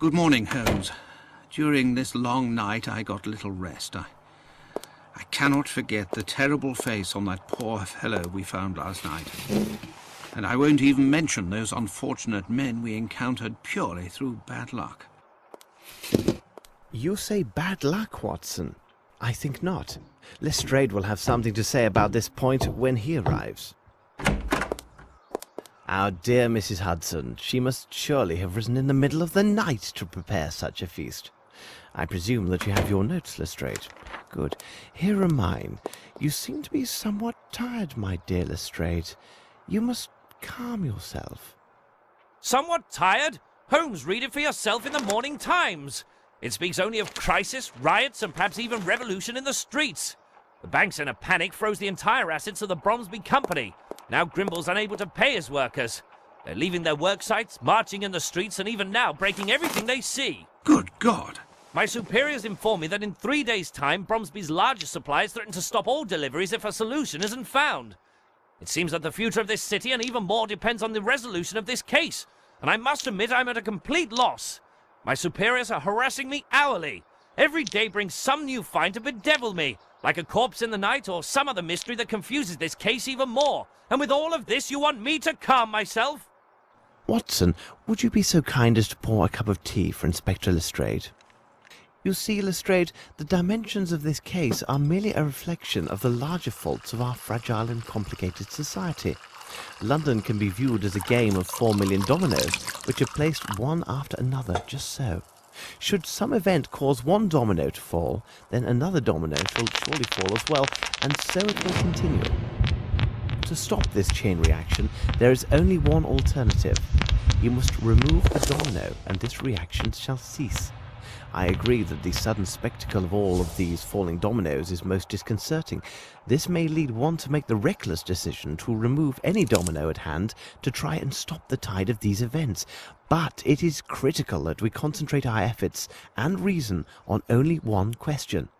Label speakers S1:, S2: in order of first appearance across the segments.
S1: Good morning, Holmes. During this long night I got little rest. I cannot forget the terrible face on that poor fellow we found last night. And I won't even mention those unfortunate men we encountered purely through bad luck.
S2: You say bad luck, Watson? I think not. Lestrade will have something to say about this point when he arrives. Our dear Mrs. Hudson, she must surely have risen in the middle of the night to prepare such a feast. I presume that you have your notes, Lestrade. Good. Here are mine. You seem to be somewhat tired, my dear Lestrade. You must calm yourself.
S3: Somewhat tired? Holmes, read it for yourself in the Morning Times. It speaks only of crisis, riots, and perhaps even revolution in the streets. The bank's in a panic, froze the entire assets of the Bromsby Company. Now Grimble's unable to pay his workers. They're leaving their work sites, marching in the streets, and even now breaking everything they see.
S1: Good God!
S3: My superiors inform me that in 3 days' time, Bromsby's largest suppliers threaten to stop all deliveries if a solution isn't found. It seems that the future of this city and even more depends on the resolution of this case, and I must admit I'm at a complete loss. My superiors are harassing me hourly. Every day brings some new find to bedevil me, like a corpse in the night or some other mystery that confuses this case even more. And with all of this, you want me to calm myself?
S2: Watson, would you be so kind as to pour a cup of tea for Inspector Lestrade? You see, Lestrade, the dimensions of this case are merely a reflection of the larger faults of our fragile and complicated society. London can be viewed as a game of 4 million dominoes, which are placed one after another just so. Should some event cause one domino to fall, then another domino shall surely fall as well, and so it will continue. To stop this chain reaction, there is only one alternative. You must remove a domino, and this reaction shall cease. I agree that the sudden spectacle of all of these falling dominoes is most disconcerting. This may lead one to make the reckless decision to remove any domino at hand to try and stop the tide of these events. But it is critical that we concentrate our efforts and reason on only one question.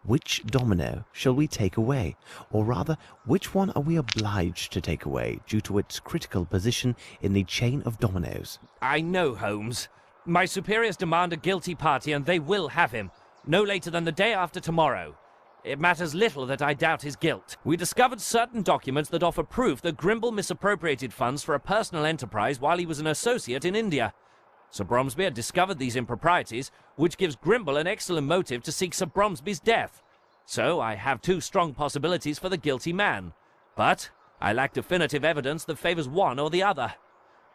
S2: Which domino shall we take away? Or rather, which one are we obliged to take away due to its critical position in the chain of dominoes?
S3: I know, Holmes. My superiors demand a guilty party, and they will have him, no later than the day after tomorrow. It matters little that I doubt his guilt. We discovered certain documents that offer proof that Grimble misappropriated funds for a personal enterprise while he was an associate in India. Sir Bromsby had discovered these improprieties, which gives Grimble an excellent motive to seek Sir Bromsby's death. So I have two strong possibilities for the guilty man. But I lack definitive evidence that favors one or the other.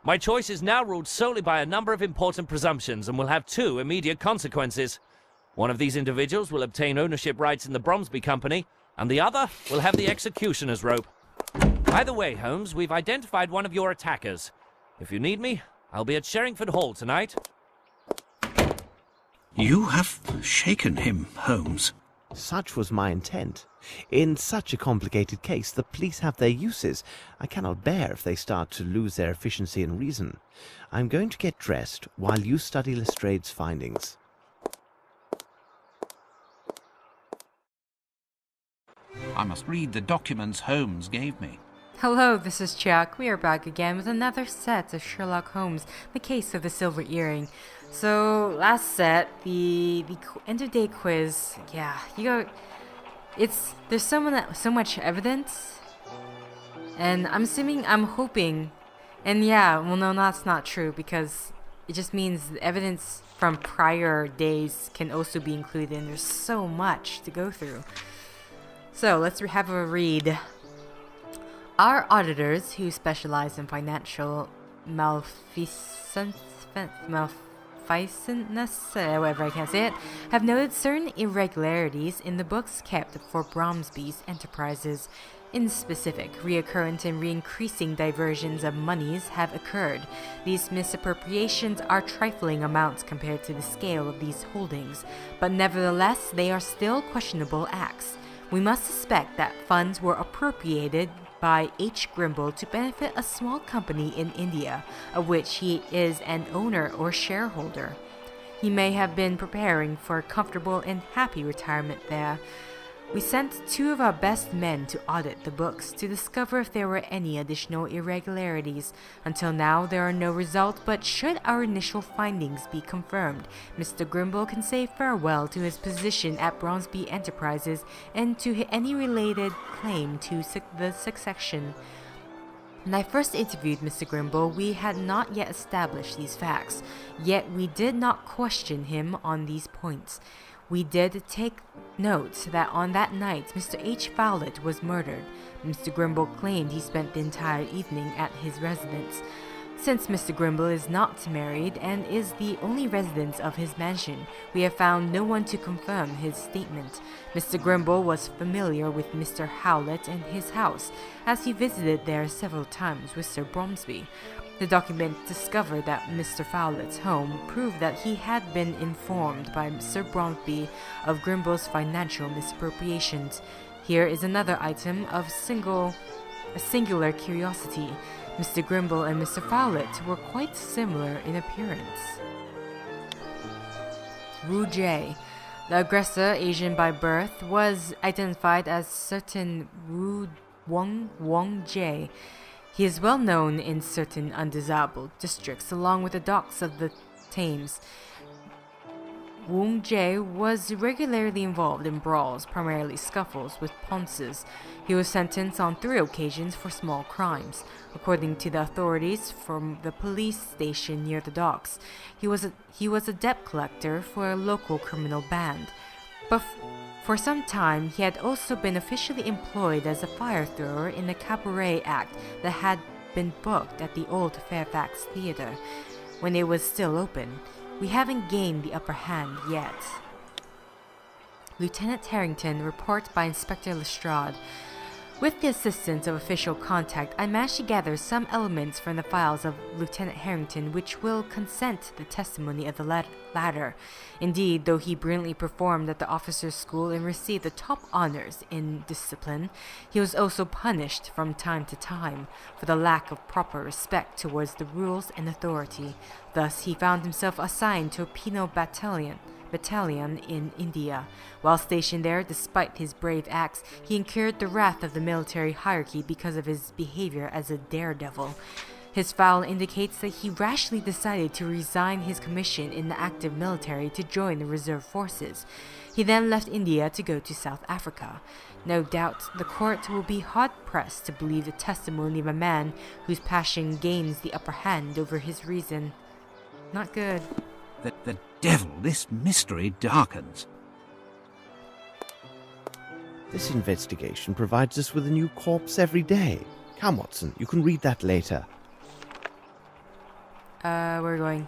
S3: My choice is now ruled solely by a number of important presumptions and will have two immediate consequences. One of these individuals will obtain ownership rights in the Bromsby Company, and the other will have the executioner's rope. Either way, Holmes, we've identified one of your attackers. If you need me, I'll be at Sherringford Hall tonight.
S1: You have shaken him, Holmes.
S2: Such was my intent. In such a complicated case, the police have their uses. I cannot bear if they start to lose their efficiency and reason. I'm going to get dressed while you study Lestrade's findings.
S1: I must read the documents Holmes gave me.
S4: Hello, this is Chiak. We are back again with another set of Sherlock Holmes, the case of the silver earring. So, last set, the end of day quiz. Yeah, there's so much evidence, and I'm hoping, and yeah, well no, that's not true, because it just means the evidence from prior days can also be included, and there's so much to go through. So, let's have a read. Our auditors, who specialize in financial malfeasance, however I can't say it, have noted certain irregularities in the books kept for Bromsby's enterprises. In specific, reoccurrent and re-increasing diversions of monies have occurred. These misappropriations are trifling amounts compared to the scale of these holdings, but nevertheless they are still questionable acts. We must suspect that funds were appropriated by H. Grimble to benefit a small company in India, of which he is an owner or shareholder. He may have been preparing for a comfortable and happy retirement there. We sent 2 of our best men to audit the books to discover if there were any additional irregularities. Until now, there are no results, but should our initial findings be confirmed, Mr. Grimble can say farewell to his position at Bromsby Enterprises and to any related claim to the succession. When I first interviewed Mr. Grimble, we had not yet established these facts, yet we did not question him on these points. We did take note that on that night Mr. H. Fowlett was murdered. Mr. Grimble claimed he spent the entire evening at his residence. Since Mr. Grimble is not married and is the only resident of his mansion, we have found no one to confirm his statement. Mr. Grimble was familiar with Mr. Howlett and his house, as he visited there several times with Sir Bromsby. The document discovered that Mr. Fowlett's home proved that he had been informed by Sir Bromsby of Grimble's financial misappropriations. Here is another item of a singular curiosity. Mr. Grimble and Mr. Fowlett were quite similar in appearance. Wu Jie, the aggressor, Asian by birth, was identified as certain Wu Wang Jie. He is well known in certain undesirable districts along with the docks of the Thames. Wang Jie was regularly involved in brawls, primarily scuffles with ponces. He was sentenced on 3 occasions for small crimes. According to the authorities from the police station near the docks, he was a debt collector for a local criminal band. But for some time, he had also been officially employed as a fire thrower in a cabaret act that had been booked at the old Fairfax Theatre when it was still open. We haven't gained the upper hand yet. Lieutenant Harrington, report by Inspector Lestrade. With the assistance of official contact, I managed to gather some elements from the files of Lieutenant Harrington which will consent to the testimony of the latter. Indeed, though he brilliantly performed at the officers' school and received the top honors in discipline, he was also punished from time to time for the lack of proper respect towards the rules and authority. Thus, he found himself assigned to a penal battalion in India. While stationed there, despite his brave acts, he incurred the wrath of the military hierarchy because of his behavior as a daredevil. His file indicates that he rashly decided to resign his commission in the active military to join the reserve forces. He then left India to go to South Africa. No doubt the court will be hard-pressed to believe the testimony of a man whose passion gains the upper hand over his reason. Not good.
S1: The devil, this mystery darkens.
S2: This investigation provides us with a new corpse every day. Come, Watson, you can read that later.
S4: We're going.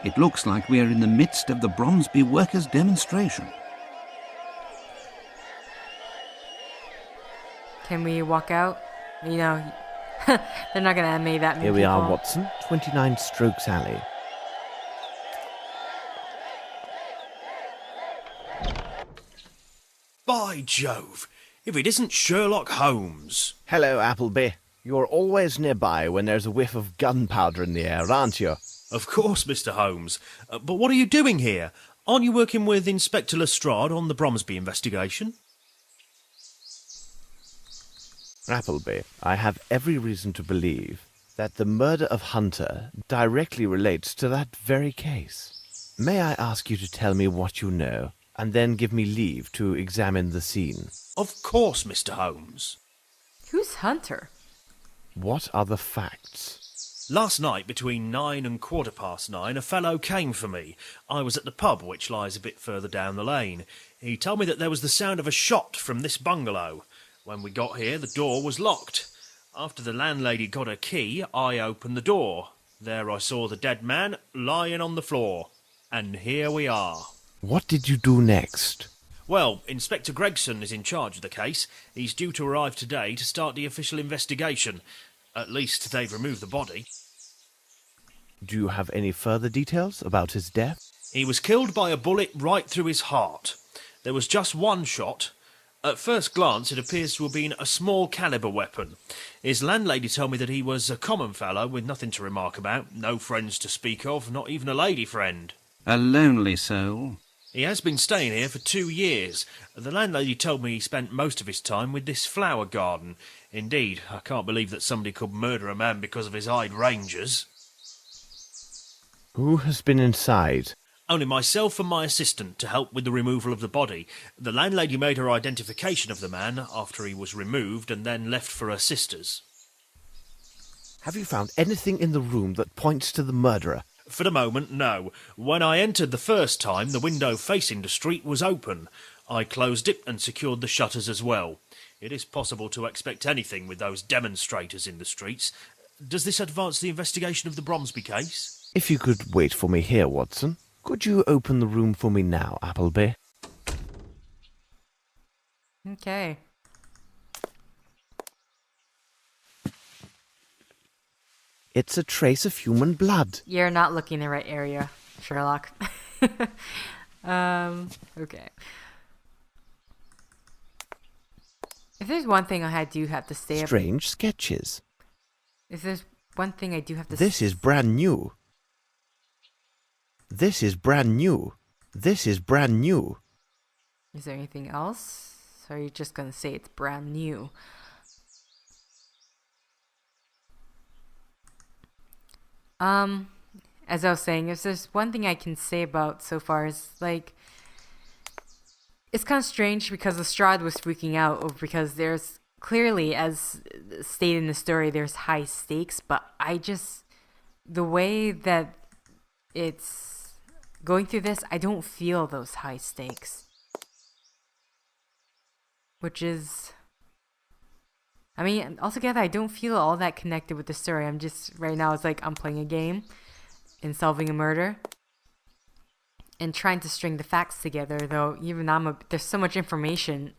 S1: It looks like we are in the midst of the Bromsby workers' demonstration.
S4: Can we walk out? You know, they're not gonna animate that many
S2: Here we are,
S4: people.
S2: Watson, 29 Strokes Alley.
S5: By Jove, if it isn't Sherlock Holmes.
S2: Hello, Appleby. You're always nearby when there's a whiff of gunpowder in the air, aren't you?
S5: Of course, Mr. Holmes. But what are you doing here? Aren't you working with Inspector Lestrade on the Bromsby investigation?
S2: Appleby, I have every reason to believe that the murder of Hunter directly relates to that very case. May I ask you to tell me what you know, and then give me leave to examine the scene?
S5: Of course, Mr. Holmes.
S4: Who's Hunter?
S2: What are the facts?
S5: Last night, between 9 and 9:15, a fellow came for me. I was at the pub, which lies a bit further down the lane. He told me that there was the sound of a shot from this bungalow. When we got here, the door was locked. After the landlady got her key, I opened the door. There I saw the dead man lying on the floor. And here we are.
S2: What did you do next?
S5: Well, Inspector Gregson is in charge of the case. He's due to arrive today to start the official investigation. At least they've removed the body.
S2: Do you have any further details about his death?
S5: He was killed by a bullet right through his heart. There was just one shot. At first glance, it appears to have been a small caliber weapon. His landlady told me that he was a common fellow with nothing to remark about, no friends to speak of, not even a lady friend.
S1: A lonely soul.
S5: He has been staying here for 2 years. The landlady told me he spent most of his time with this flower garden. Indeed, I can't believe that somebody could murder a man because of his hydrangeas.
S2: Who has been inside?
S5: Only myself and my assistant to help with the removal of the body. The landlady made her identification of the man after he was removed and then left for her sisters.
S2: Have you found anything in the room that points to the murderer?
S5: For the moment, no. When I entered the first time, the window facing the street was open. I closed it and secured the shutters as well. It is possible to expect anything with those demonstrators in the streets. Does this advance the investigation of the Bromsby case?
S2: If you could wait for me here, Watson. Could you open the room for me now, Appleby?
S4: Okay.
S2: It's a trace of human blood.
S4: You're not looking in the right area, Sherlock. Okay. If there's one thing I do have to say about...
S2: Strange sketches.
S4: If there's one thing I do have to
S2: This is brand new. This is brand new. This is brand new.
S4: Is there anything else? Or are you just gonna say it's brand new? As I was saying, if there's one thing I can say about so far is, like, it's kind of strange because Lestrade was freaking out over because there's clearly, as stated in the story, there's high stakes, but the way that it's going through this, I don't feel those high stakes. Which is... I mean, altogether, I don't feel all that connected with the story. I'm just, right now, it's like I'm playing a game and solving a murder and trying to string the facts together, though even there's so much information,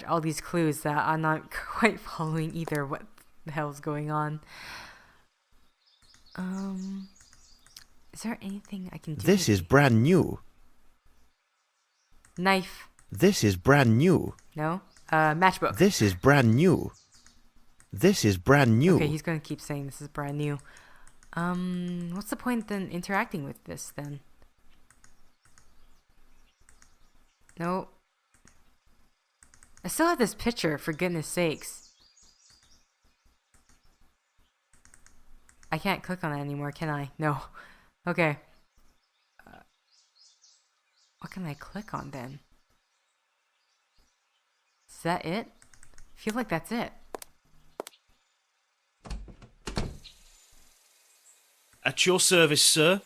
S4: all these clues that I'm not quite following either what the hell's going on. Is there anything I can do?
S2: This is brand new.
S4: Knife.
S2: This is brand new.
S4: No? Matchbook.
S2: This is brand new. This is brand new.
S4: Okay, he's gonna keep saying this is brand new. What's the point then interacting with this then? No. I still have this picture, for goodness sakes. I can't click on it anymore, can I? No. Okay. What can I click on then? Is that it? I feel like that's it.
S5: At your service, sir.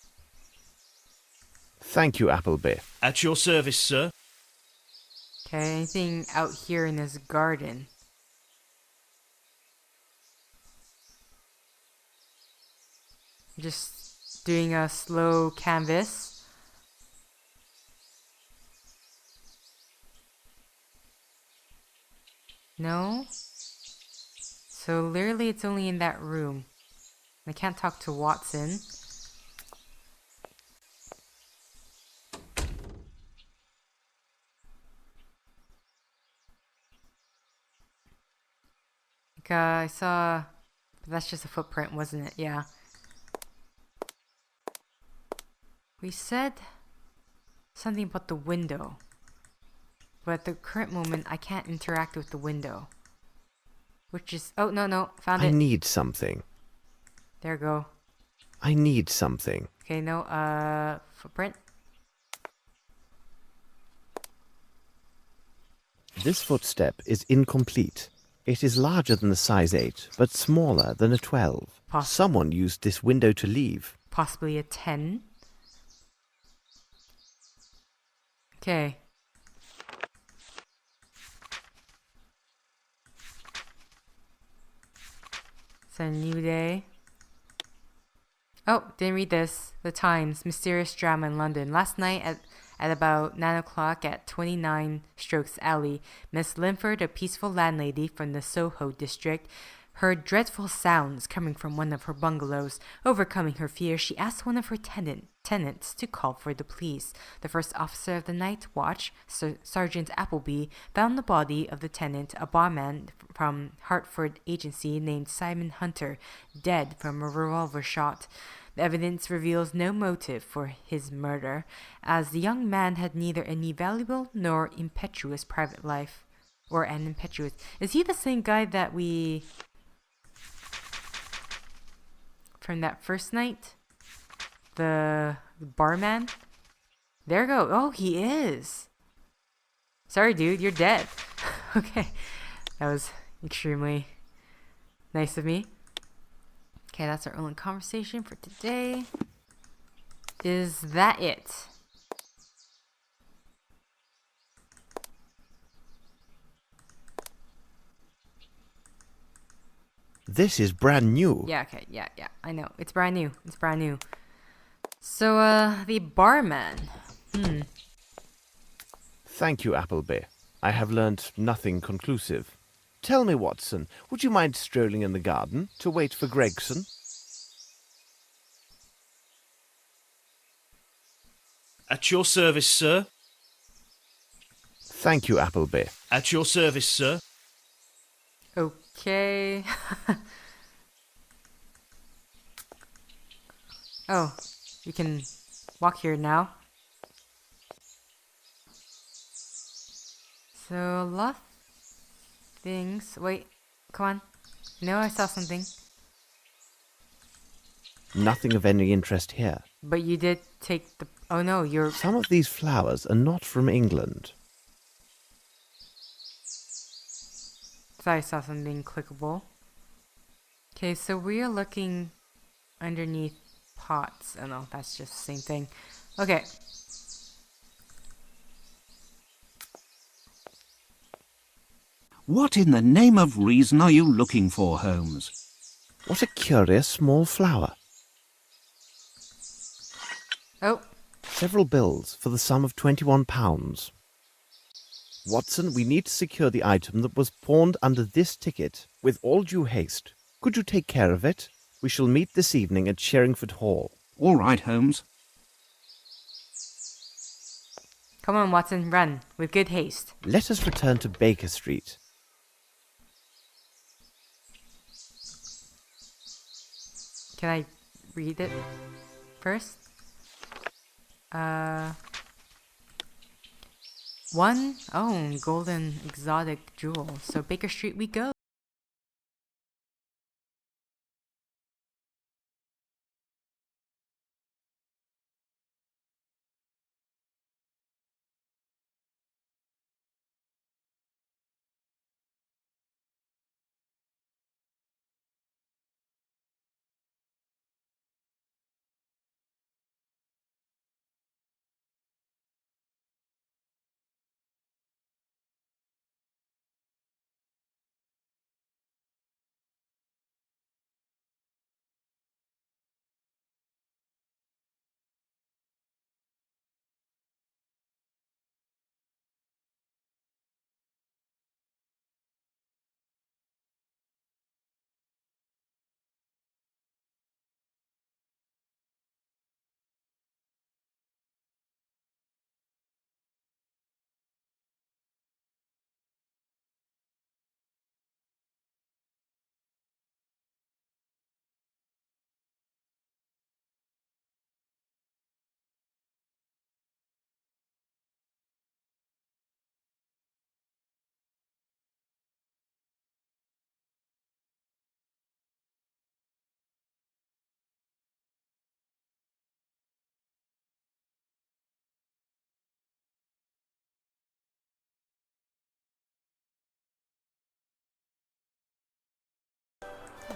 S2: Thank you, Appleby.
S5: At your service, sir.
S4: Okay, anything out here in this garden? Just doing a slow canvas. No? So literally it's only in that room. I can't talk to Watson. I saw... That's just a footprint, wasn't it? Yeah. We said something about the window. But at the current moment, I can't interact with the window. Which is... Oh, no. Found it.
S2: I need something.
S4: There we go.
S2: I need something.
S4: Okay, no, footprint.
S2: This footstep is incomplete. It is larger than a size 8, but smaller than a 12. Someone used this window to leave.
S4: Possibly a 10. Okay. It's a new day. Oh, didn't read this. The Times, mysterious drama in London. Last night at about 9 o'clock at 29 Strokes Alley, Miss Linford, a peaceful landlady from the Soho district, heard dreadful sounds coming from one of her bungalows. Overcoming her fear, she asked one of her tenants to call for the police. The first officer of the night watch, Sergeant Appleby, found the body of the tenant, a barman from Hartford agency named Simon Hunter, dead from a revolver shot. The evidence reveals no motive for his murder, as the young man had neither any valuable nor impetuous private life. Or an impetuous. Is he the same guy that we... from that first night? The barman? There go. Oh, he is. Sorry, dude, you're dead. Okay. That was extremely nice of me. Okay, that's our only conversation for today. Is that it?
S2: This is brand new.
S4: Yeah, okay, yeah, I know. It's brand new. It's brand new. So, the barman.
S2: Thank you, Appleby. I have learnt nothing conclusive. Tell me, Watson, would you mind strolling in the garden to wait for Gregson?
S5: At your service, sir.
S2: Thank you, Appleby.
S5: At your service, sir.
S4: Okay. Oh, you can walk here now. So, a lot of things. Wait, come on. No, I saw something.
S2: Nothing of any interest here.
S4: But you did take the... Oh no, you're...
S2: Some of these flowers are not from England.
S4: Thought I saw something clickable. Okay, so we are looking underneath pots. Oh no, that's just the same thing. Okay.
S1: What in the name of reason are you looking for, Holmes?
S2: What a curious small flower.
S4: Oh,
S2: Several bills for the sum of £21. Watson, we need to secure the item that was pawned under this ticket with all due haste. Could you take care of it? We shall meet this evening at Sherringford Hall.
S1: All right, Holmes.
S4: come on, Watson, run with good haste.
S2: Let us return to Baker Street.
S4: Can I read it first? One, oh, golden exotic jewel. So Baker Street we go.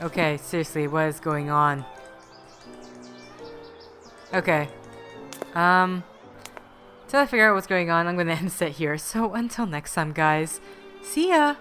S4: Okay, seriously, what is going on? Okay. Till I figure out what's going on, I'm gonna end it here. So until next time, guys. See ya!